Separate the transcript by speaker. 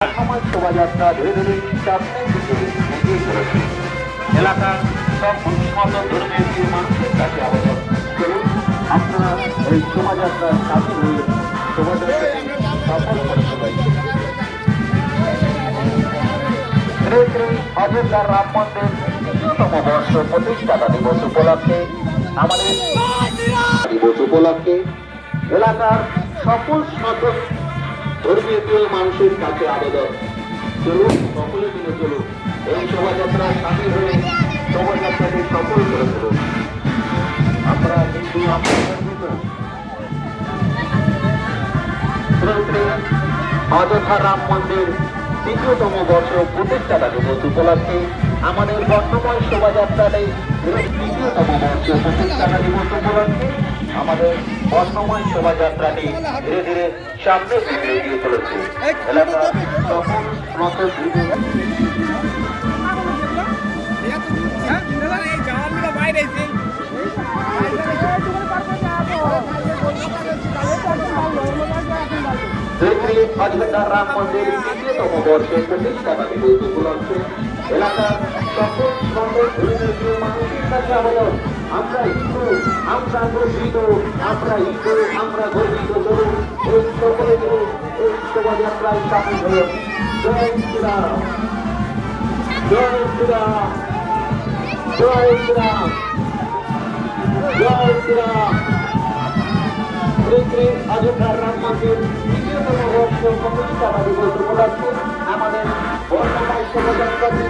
Speaker 1: সমাজ শোভাযাত্রা ধীরে ধীরে সামনের দিকে এগিয়ে চলেছে। এলাকার সব সনাতন ধর্মের প্রিয় মানুষের কাছে আবেদন করুন, আপনারা এই শোভাযাত্রার সামিল হয়ে শোভাযাত্রাটি সফল করে তোলেন। শ্রী শ্রী অযোধ্যার রাম মন্দির ২০তম বর্ষ প্রতিষ্ঠাতা দিবস উপলক্ষে এলাকার সকল সনাতন ধর্মীয় প্রিয় মানুষের কাছে আবেদন, চলুন সকলে মিলে চলুন এই শোভাযাত্রায় সামিল হয়ে শোভাযাত্রাকে সফল করে তুলুন। আমরা কিন্তু অযোধ্যা রাম মন্দির ২০তম বর্ষ প্রতিষ্ঠাতা দিবস উপলক্ষে আমাদের বর্ণময় শোভাযাত্রাটি ২০তম বর্ষ প্রতিষ্ঠাতা দিবস উপলক্ষে আমাদের বর্ণময় শোভাযাত্রাটি ধীরে ধীরে সামনের দিকে এগিয়ে চলেছে। এলাকার সকল নতুন অযোধ্যা রাম মন্দির ২০তম বর্ষের প্রতিষ্ঠাতা দিবস উপলক্ষে এলাকার সকল ধর্মের মানুষের কাছে আবেদন, আমরা হিন্দু, আমরা গর্বিত, আমরা গর্বিত করুন এই সকলে মিলে এই শোভাযাত্রায় সামিল হন। জয় শ্রীরাম, জয় শ্রীরাম, জয় শ্রীরাম, জয় শ্রীরাম। শ্রী শ্রী অযোধ্যার রাম মন্দির ২০তম বর্ষ প্রতিষ্ঠাতা দিবস উপলক্ষে আমাদের বর্ণময় শোভাযাত্রাটি